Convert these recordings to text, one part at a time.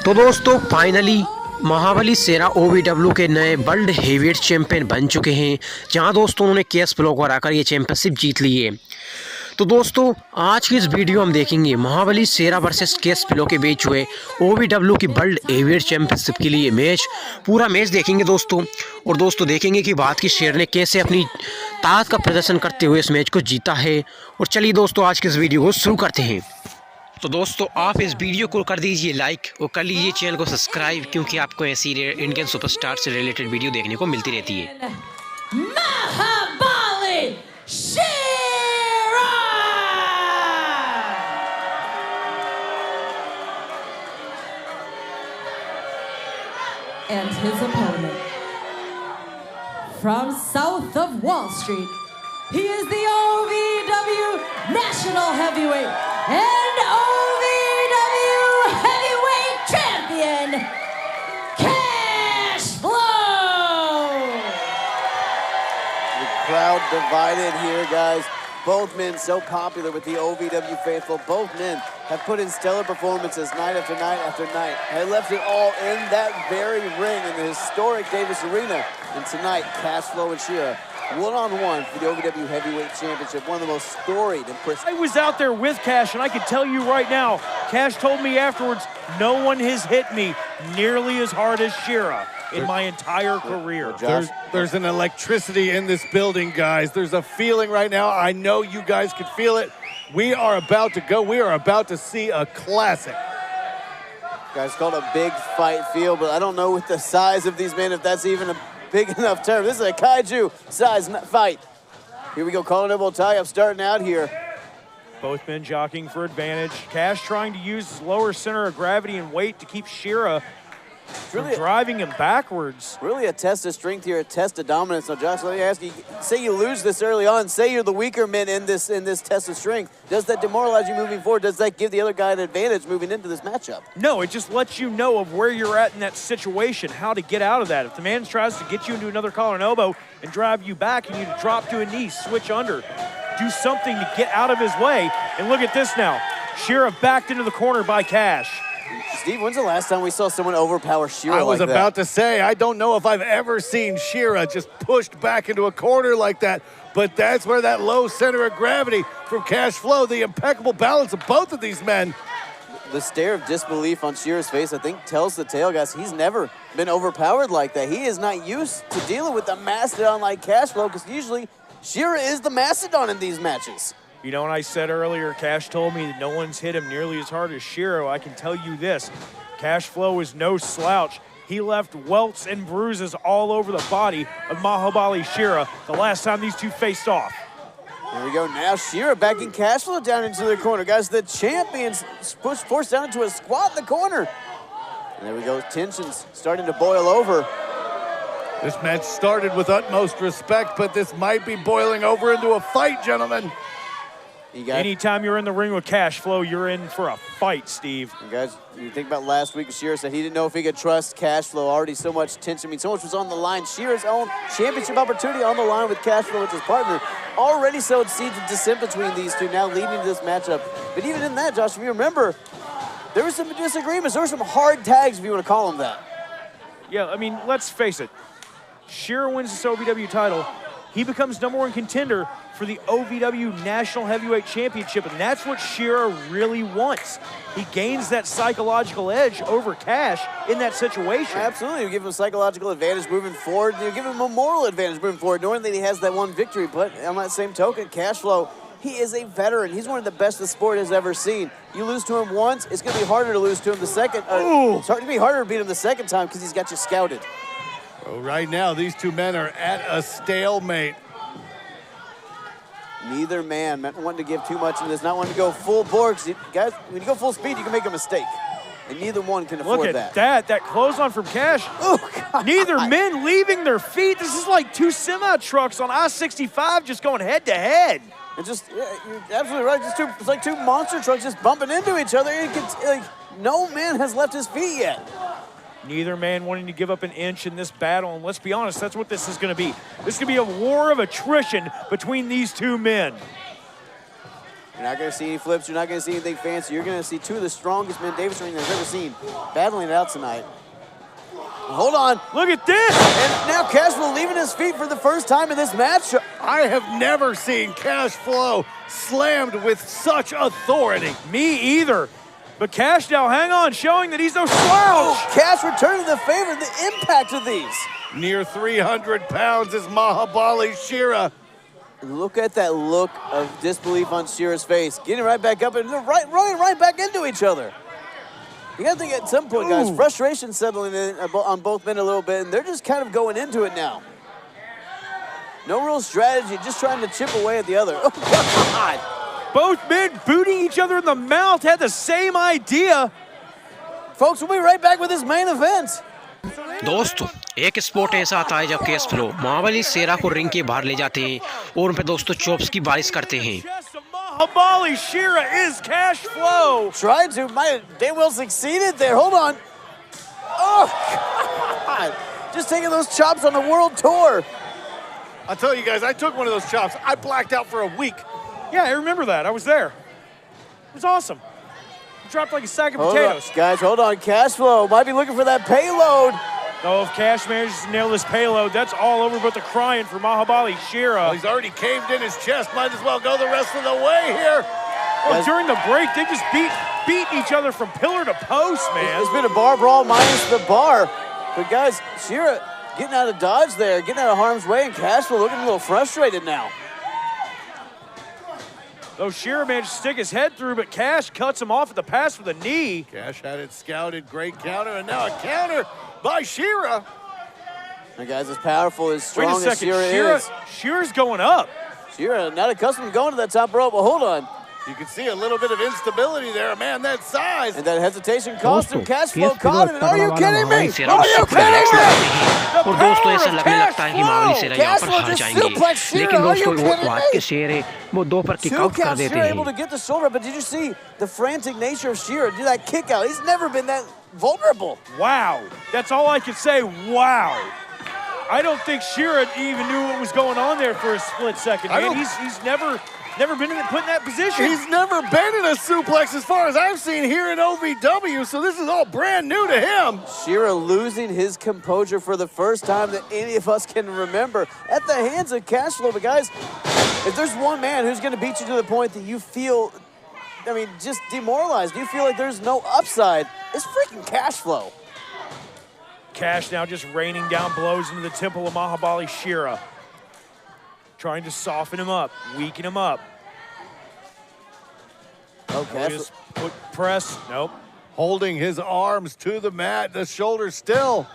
तो दोस्तों फाइनली महाबली शेरा ओवीडब्ल्यू के नए वर्ल्ड हेवीवेट चैंपियन बन चुके हैं, जहां दोस्तों उन्होंने केएस फ्लो को हराकर ये चैंपियनशिप जीत ली है। तो दोस्तों आज की इस वीडियो हम देखेंगे महाबली शेरा वर्सेस केएस फ्लो के बीच हुए ओवीडब्ल्यू की वर्ल्ड हेवीवेट चैंपियनशिप के लिए मैच। पूरा मैच देखेंगे दोस्तों, और दोस्तों देखेंगे कि बात की शेर ने कैसे अपनी ताकत का प्रदर्शन करते हुए इस मैच को जीता है। और चलिए दोस्तों आज की इस वीडियो को शुरू करते हैं। तो दोस्तों आप इस वीडियो को कर दीजिए लाइक और कर लीजिए चैनल को सब्सक्राइब, क्योंकि आपको ऐसी इंडियन सुपरस्टार से रिलेटेड वीडियो देखने को मिलती रहती है। महाबली शेरा and his opponent from south of Wall Street, he is the OVW National Heavyweight and OVW Heavyweight Champion, Cash Flow. The crowd divided here, guys. Both men so popular with the OVW faithful. Both men have put in stellar performances night after night after night. They left it all in that very ring in the historic Davis Arena. And tonight, Cash Flow and Shera one-on-one for the OVW Heavyweight Championship. One of the most storied and I was out there with Cash, and I can tell you right now, Cash told me afterwards, no one has hit me nearly as hard as Shera in my entire career. There's an electricity in this building, guys. There's a feeling right now. I know you guys can feel it. We are about to go. We are about to see a classic. Guys, called a big fight feel, but I don't know with the size of these men if that's even a big enough term. This is a kaiju size fight. Here we go, collar elbow tie-up starting out here. Both men jockeying for advantage. Cash trying to use his lower center of gravity and weight to keep Shera from driving him backwards. Really a test of strength here, a test of dominance. Now, Josh, let me ask you, say you lose this early on, say you're the weaker men in this test of strength. Does that demoralize you moving forward? Does that give the other guy an advantage moving into this matchup? No, it just lets you know of where you're at in that situation, how to get out of that. If the man tries to get you into another collar and elbow and drive you back, you need to drop to a knee, switch under, do something to get out of his way. And look at this now. Shera backed into the corner by Cash. Steve, when's the last time we saw someone overpower Shera like that? I was about to say, I don't know if I've ever seen Shera just pushed back into a corner like that, but that's where that low center of gravity from Cash Flow, the impeccable balance of both of these men. The stare of disbelief on Shera's face, I think, tells the tale, guys. He's never been overpowered like that. He is not used to dealing with a mastodon like Cash Flow, because usually Shera is the mastodon in these matches. You know, when I said earlier, Cash told me that no one's hit him nearly as hard as Shera. I can tell you this, Cash Flow is no slouch. He left welts and bruises all over the body of Mahabali Shera the last time these two faced off. Here we go now, Shera backing Cash Flow down into the corner. Guys, the champion's forced down into a squat in the corner. And there we go, tensions starting to boil over. This match started with utmost respect, but this might be boiling over into a fight, gentlemen. Anytime you're in the ring with Cash Flow, you're in for a fight, Steve. And guys, you think about last week, Shera said he didn't know if he could trust Cash Flow. Already so much tension. I mean, so much was on the line. Shera's own championship opportunity on the line with Cash Flow, which is partner. Already sowed seeds of dissent between these two, now leading to this matchup. But even in that, Josh, if you remember, there were some disagreements. There were some hard tags, if you want to call them that. Yeah, I mean, let's face it. Shera wins this OVW title. He becomes #1 contender for the OVW National Heavyweight Championship, and that's what Shera really wants. He gains that psychological edge over Cash in that situation. Absolutely, you give him a psychological advantage moving forward. You give him a moral advantage moving forward, knowing that he has that one victory. But on that same token, Cash Flow, he is a veteran. He's one of the best the sport has ever seen. You lose to him once, it's going to be harder to lose to him the second. It's hard to be harder to beat him the second time because he's got you scouted. Well, right now, these two men are at a stalemate. Neither man wanting to give too much in this, not wanting to go full bore. Guys, when you go full speed, you can make a mistake. And neither one can afford that. Look at that clothesline from Cash. Oh, God. Neither men leaving their feet. This is like two semi-trucks on I-65 just going head to head. It's just, yeah, you're absolutely right. It's like two monster trucks just bumping into each other. No man has left his feet yet. Neither man wanting to give up an inch in this battle, and let's be honest, that's what this is going to be. This is going to be a war of attrition between these two men. You're not going to see any flips. You're not going to see anything fancy. You're going to see two of the strongest men Davis Ring has ever seen battling it out tonight. Hold on. Look at this. And now Cash Flow leaving his feet for the first time in this match. I have never seen Cash Flow slammed with such authority. Me either. But Cash now, hang on, showing that he's no slouch. Oh, Cash returning the favor, the impact of these. Near 300 pounds is Mahabali Shera. Look at that look of disbelief on Shera's face. Getting right back up and running right back into each other. You got to think at some point, guys, frustration settling in on both men a little bit, and they're just kind of going into it now. No real strategy, just trying to chip away at the other. Oh, God. Both men booting each other in the mouth, had the same idea. Folks, we'll be right back with this main event. दोस्तों एक spot ऐसा आता है जब cash flow महाबली शेरा को ring के बाहर ले जाते हैं और उन पे दोस्तों चॉप्स की बारिश करते हैं। Mahabali Shera is Cash Flow. Tried to, they will succeeded there. Hold on. Oh, God. Just taking those chops on the world tour. I'll tell you guys, I took one of those chops. I blacked out for a week. Yeah, I remember that. I was there. It was awesome. You dropped like a sack of potatoes. Guys, hold on. Cash Flow might be looking for that payload. Oh, if Cash manages to nail this payload, that's all over but the crying for Mahabali Shera. Well, he's already caved in his chest. Might as well go the rest of the way here. Oh, during the break, they just beat each other from pillar to post, man. It's been a bar brawl minus the bar. But, guys, Shera getting out of dodge there, getting out of harm's way, and Cash Flow looking a little frustrated now. Though Shera managed to stick his head through, but Cash cuts him off at the pass with a knee. Cash had it scouted, great counter, and now a counter by Shera. And guys, as powerful, as strong Wait a second, as Shera is. Shera's going up. Shera not accustomed to going to that top rope, but hold on. You can see a little bit of instability there, a man that size. And that hesitation cost him. Cash Flow case caught him. Flow Are you kidding me? Shera Are you kidding me? और दोस्तों ऐसा लगने लगता है कि महाबली शेरा यहाँ पर हार जाएंगे, लेकिन दोस्तों वो बात के शेर है वो दो पर किक आउट कर देते Shera able to get the shoulder, but did you see the frantic nature of Shera? Do that kick out. He's never been that vulnerable. Wow. That's all I can say. Wow. I don't think Shera even knew what was going on there for a split second, man. He's never been put in that position. He's never been in a suplex as far as I've seen here in OVW, so this is all brand new to him. Shera losing his composure for the first time that any of us can remember at the hands of Cash Flow. But guys, if there's one man who's going to beat you to the point that you feel, I mean, just demoralized, you feel like there's no upside, it's freaking Cash Flow. Cash now just raining down blows into the temple of Mahabali Shera. Trying to soften him up, weaken him up. Okay. Just put press. Nope. Holding his arms to the mat, the shoulder still.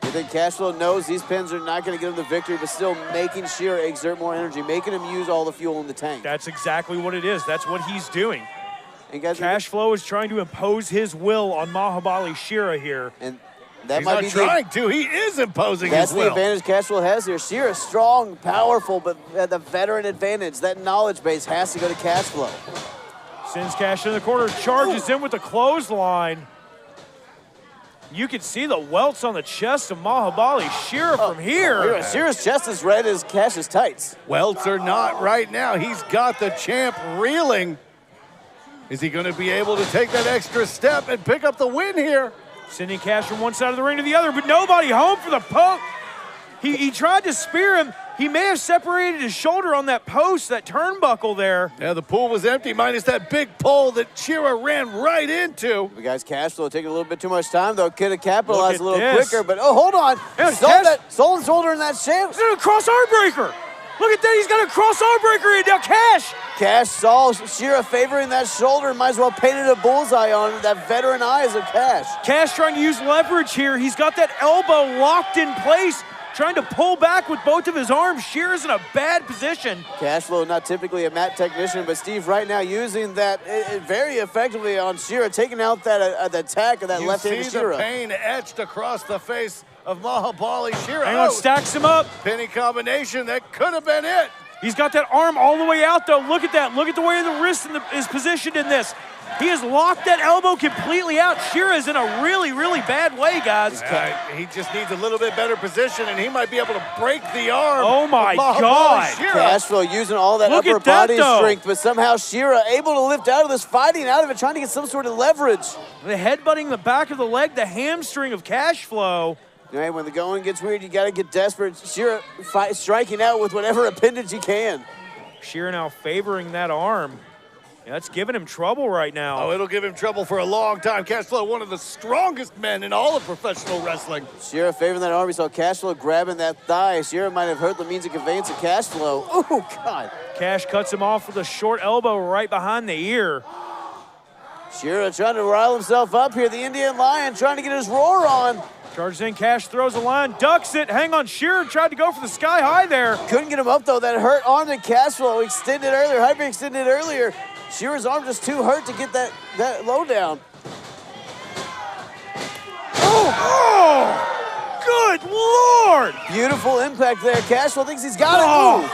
I think Cash Flow knows these pins are not going to give him the victory, but still making Shera exert more energy, making him use all the fuel in the tank. That's exactly what it is. That's what he's doing. And guys, Cash Flow is trying to impose his will on Mahabali Shera here. And that He's might not be trying to. He is imposing that's his will. the advantage Cash Flow has here. Shera strong, powerful, but the veteran advantage, that knowledge base has to go to Cash Flow. Sends Cash in the corner, charges in with the clothesline. You can see the welts on the chest of Mahabali Shera from here. Shera's chest is red as Cash's tights. Welts are not right now. He's got the champ reeling. Is he going to be able to take that extra step and pick up the win here? Sending Cash from one side of the ring to the other, but nobody home for the poke. He tried to spear him. He may have separated his shoulder on that post, that turnbuckle there. Yeah, the pool was empty, minus that big pole that Shera ran right into. The guys, Cash Flow taking a little bit too much time, though. Could have capitalized a little this. quicker, but oh, hold on. Yeah, Stolen shoulder in that shape. He's doing a cross arm breaker. Look at that, he's got a cross arm breaker in. Now Cash. Cash saw Shera favoring that shoulder and might as well painted a bullseye on that veteran eyes of Cash. Cash trying to use leverage here. He's got that elbow locked in place, trying to pull back with both of his arms. Shera's in a bad position. Cash Flow, not typically a mat technician, but Steve right now using that very effectively on Shera, taking out that the attack of that left-handed Shera. You see the pain etched across the face of Mahabali Shera. Hang on, stacks him up. Penny combination, that could have been it. He's got that arm all the way out, though. Look at that. Look at the way the wrist is positioned in this. He has locked that elbow completely out. Shera's in a really, really bad way, guys. He just needs a little bit better position, and he might be able to break the arm. Oh my of God. Shera. Cashflow using all that Look upper at that, body though. strength, but somehow Shera able to lift out of this, fighting out of it, trying to get some sort of leverage. The headbutting the back of the leg, the hamstring of Cashflow. Right, when the going gets weird, you got to get desperate. Shera striking out with whatever appendage he can. Shera now favoring that arm. Yeah, that's giving him trouble right now. Oh, it'll give him trouble for a long time. Cashflow, one of the strongest men in all of professional wrestling. Shera favoring that arm. We saw Cashflow grabbing that thigh. Shera might have hurt the means of conveyance of Cashflow. Oh, God. Cash cuts him off with a short elbow right behind the ear. Shera trying to rile himself up here. The Indian Lion trying to get his roar on. Charges in, Cash throws a line, ducks it. Hang on, Shera tried to go for the sky high there. Couldn't get him up, though. That hurt arm that Cashflow extended earlier, hyper-extended earlier. Shera's arm just too hurt to get that low down. Oh, good Lord. Beautiful impact there. Cashflow thinks he's got it. Oh. Ooh.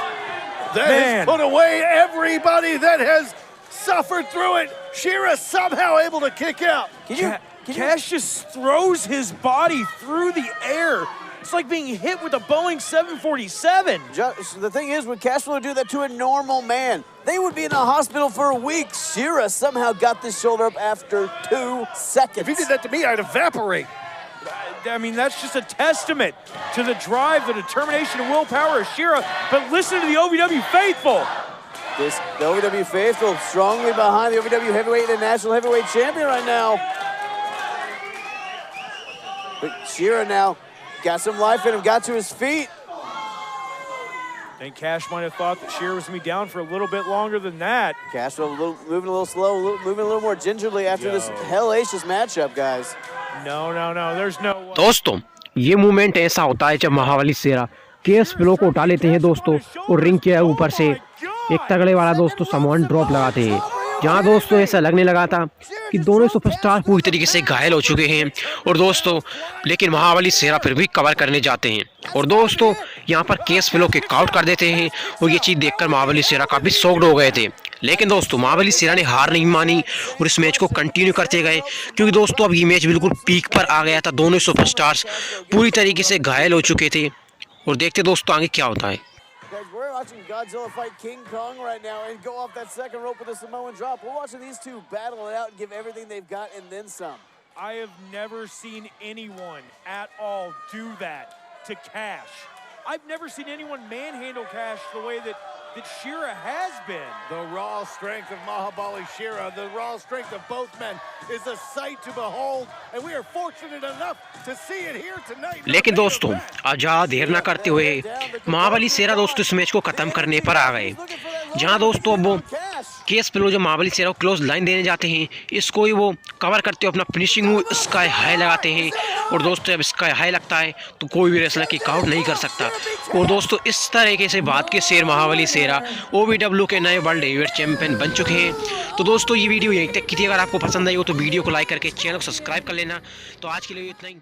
That has put away everybody that has suffered through it. Shera somehow able to kick out. Cash just throws his body through the air. It's like being hit with a Boeing 747. The thing is, when Cashflow do that to a normal man, they would be in the hospital for a week. Shera somehow got this shoulder up after 2 seconds. If he did that to me, I'd evaporate. I mean, that's just a testament to the drive, the determination, and willpower of Shera. But listen to the OVW faithful. The OVW faithful strongly behind the OVW heavyweight and national heavyweight champion right now. But Shera now got some life in him, got to his feet. And Cash might have thought that Shera was going to be down for a little bit longer than that. Cashflow moving a little slow, moving a little more gingerly after this hellacious matchup, guys. No, there's no way. दोस्तों ये movement ऐसा होता है जब महाबली शेरा KS flow को उठा लेते हैं दोस्तों और रिंग के ऊपर से एक तगड़े वाला दोस्तों सामान ड्रॉप लगाते हैं, जहां दोस्तों ऐसा लगने लगा था कि दोनों सुपरस्टार पूरी तरीके से घायल हो चुके हैं। और दोस्तों लेकिन महाबली शेरा फिर भी कवर करने जाते हैं और दोस्तों यहां पर केएस फ्लो किक आउट कर देते हैं। और ये चीज़ देखकर महाबली शेरा काफ़ी शॉक्ड हो गए थे। लेकिन दोस्तों महाबली शेरा ने हार नहीं मानी और इस मैच को कंटिन्यू करते गए, क्योंकि दोस्तों अब ये मैच बिल्कुल पीक पर आ गया था। दोनों सुपरस्टार्स पूरी तरीके से घायल हो चुके थे और देखते दोस्तों आगे क्या होता है। Guys, we're watching Godzilla fight King Kong right now and go off that second rope with a Samoan drop. We're watching these two battle it out and give everything they've got and then some. I have never seen anyone at all do that to Cash. I've never seen anyone manhandle Cash the way that Shera has been. The raw strength of Mahabali Shera, the raw strength of both men is a sight to behold, and we are fortunate enough to see it here tonight. लेकिन दोस्तों अब ज़्यादा देर ना करते हुए महाबली शेरा दोस्तों इस match को ख़त्म करने पर आ गए, जहां दोस्तों अब वो केएस फ्लो जो महाबली शेरा को क्लोज लाइन देने जाते हैं, इसको ही वो कवर करते हुए अपना फिनिशिंग मूव स्काई हाई लगाते हैं। और दोस्तों जब स्काई हाई लगता है तो कोई भी रेसलर किक आउट नहीं कर सकता। और दोस्तों इस तरीके से बात के शेर महाबली शेरा ओवीडब्ल्यू के नए वर्ल्ड हेवीवेट चैंपियन बन चुके हैं। तो दोस्तों ये वीडियो यहीं तक की थी। अगर आपको पसंद आई हो तो वीडियो को लाइक करके चैनल को सब्सक्राइब कर लेना। तो आज के लिए इतना ही।